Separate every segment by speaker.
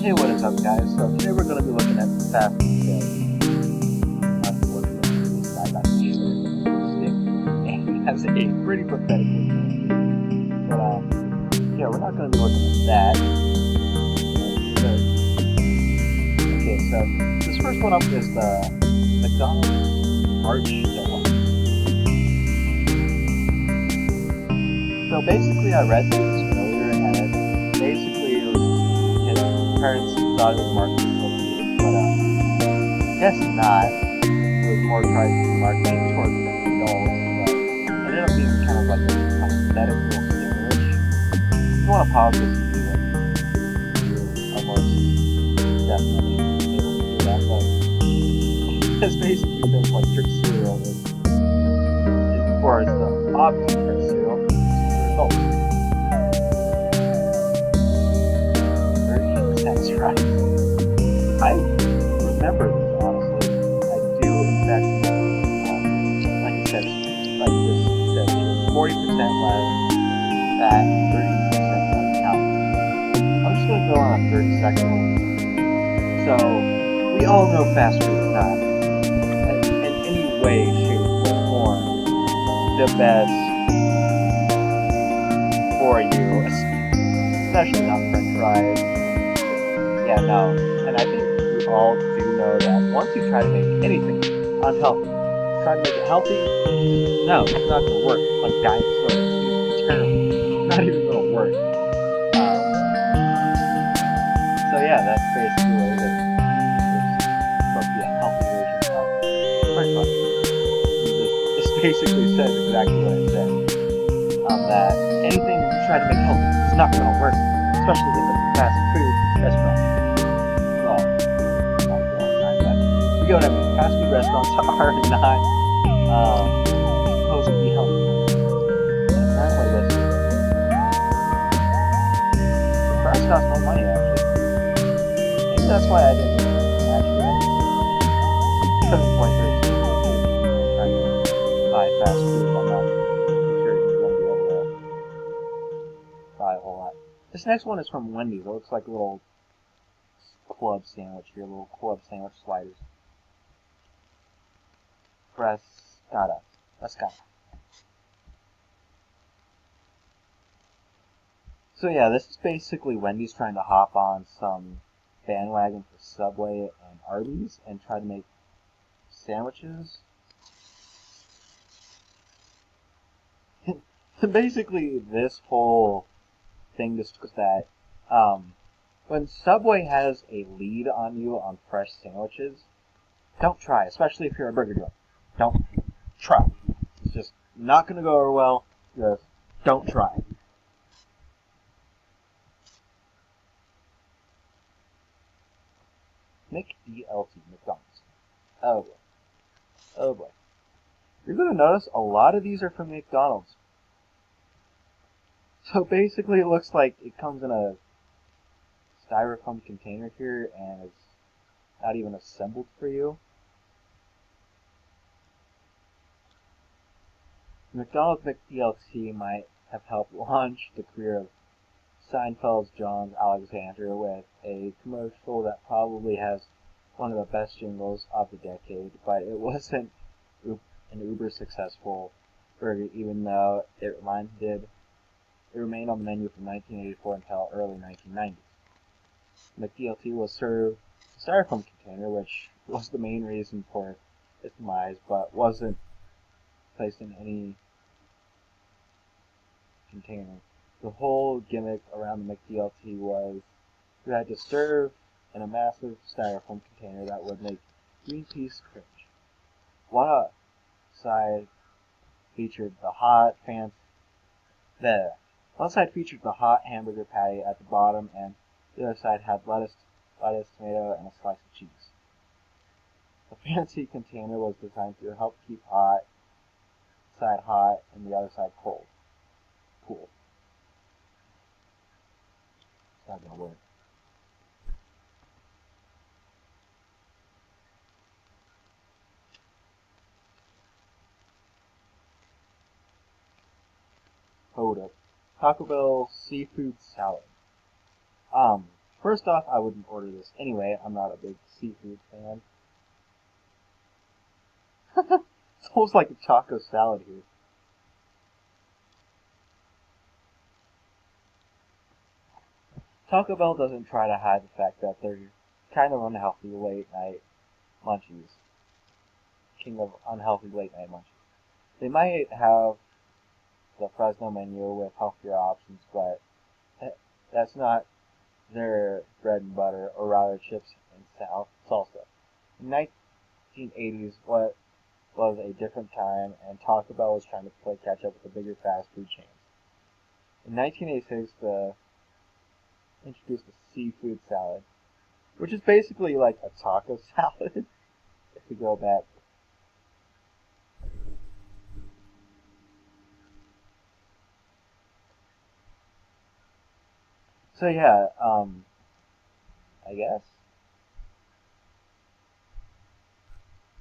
Speaker 1: Hey, what is up, guys? So today we're going to be looking at fast food sales. Unfortunately, this guy got hit with a stick and has a pretty pathetic looking. But yeah, we're not going to be looking at that. Okay, so this first one up is the McDonald's Arch Donut. So basically, I read through this earlier, and it basically his parents thought it was marketing for kids, but I guess not. It was more marketing towards adults, but it ended up being kind of like a pathetic little sandwich. If you want to pause this and do it, you're almost definitely able to do that, but it's basically this like trick cereal or it's the opposite trick cereal for adults. That's right. I remember this, honestly. I do, in fact, like it says, like this says here, 40% less fat, 30% less calories. I'm just going to go on a 30-second one. So, we all know fast food is not, in any way, shape, or form, the best for you, especially not French fries. Yeah, no, and I think we all do know that once you try to make anything unhealthy, try to make it healthy, no, it's not going to work. Like diet soda, it's terrible. It's not even going to work. So yeah, that's basically what it is. It's supposed to be a healthy version of French fries. This basically says exactly what it said. That anything you try to make healthy is not going to work, especially if it's a fast food restaurant. You know what I mean? Fast food restaurants are not supposed to be healthy. And apparently this is. The price costs more money, actually. Maybe that's why I didn't actually like it. 7.13 trying to buy fast food. I'm not sure you're going to be able to buy a whole lot. This next one is from Wendy's. It looks like a little club sandwich here, little club sandwich sliders. Frescata. So yeah, this is basically Wendy's trying to hop on some bandwagon for Subway and Arby's and try to make sandwiches. Basically, this whole thing is that when Subway has a lead on you on fresh sandwiches, don't try, especially if you're a burger joint. Don't try. It's just not going to go over well. Just don't try. McDLT, McDonald's. Oh boy. Oh boy. You're going to notice a lot of these are from McDonald's. So basically it looks like it comes in a styrofoam container here and it's not even assembled for you. McDonald's McDLT might have helped launch the career of Seinfeld's John Alexander with a commercial that probably has one of the best jingles of the decade, but it wasn't an uber successful burger, even though it remained on the menu from 1984 until early 1990s. McDLT was served in a styrofoam container, which was the main reason for its demise, but wasn't placed in any container. The whole gimmick around the McDLT was you had to serve in a massive styrofoam container that would make Greenpeace cringe. One side featured the hot hamburger patty at the bottom, and the other side had lettuce, tomato, and a slice of cheese. The fancy container was designed to help keep side hot and the other side cool. It's not gonna work. Hold up. Taco Bell seafood salad. First off, I wouldn't order this anyway. I'm not a big seafood fan. It's almost like a taco salad here. Taco Bell doesn't try to hide the fact that they're kind of unhealthy late night munchies. King of unhealthy late night munchies. They might have the Fresno menu with healthier options, but that's not their bread and butter, or rather chips and salsa. In the 1980s, what was a different time, and Taco Bell was trying to play catch up with the bigger fast food chains. In 1986, they introduced the seafood salad, which is basically like a taco salad, if we go back. So yeah, I guess.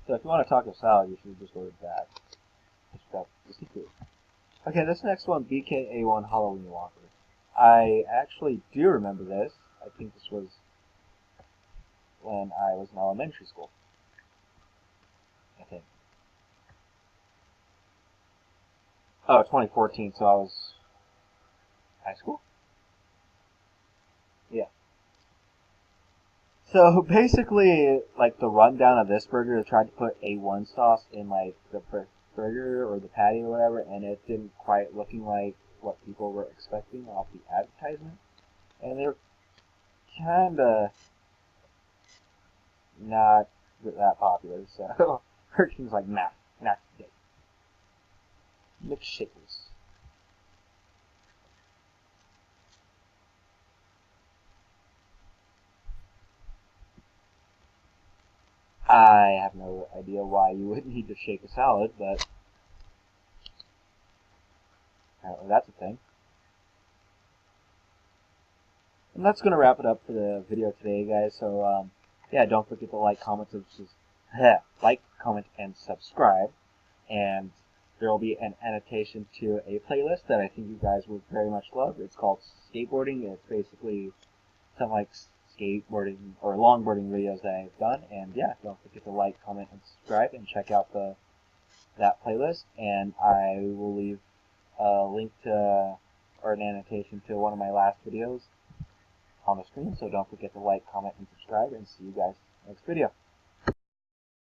Speaker 1: So if you want a taco salad, you should just order that. Just got the seafood. Okay, this next one, BKA1 Halloween Whopper. I actually do remember this. I think this was when I was in elementary school. I think. Oh, 2014, so I was high school? Yeah. So basically, like the rundown of this burger, they tried to put A1 sauce in like the burger or the patty or whatever, and it didn't quite looking like what people were expecting off the advertisement. And they're kinda not that popular, so Burger King's like, nah, today. McShakers. I have no idea why you would need to shake a salad, but apparently that's a thing. And that's going to wrap it up for the video today, guys. So, yeah, don't forget to like, comment, and subscribe. And there will be an annotation to a playlist that I think you guys would very much love. It's called Skateboarding. It's basically some like skateboarding or longboarding videos that I've done. And yeah, don't forget to like, comment, and subscribe, and check out that playlist. And I will leave a link to or an annotation to one of my last videos on the screen. So don't forget to like, comment, and subscribe, and see you guys next video.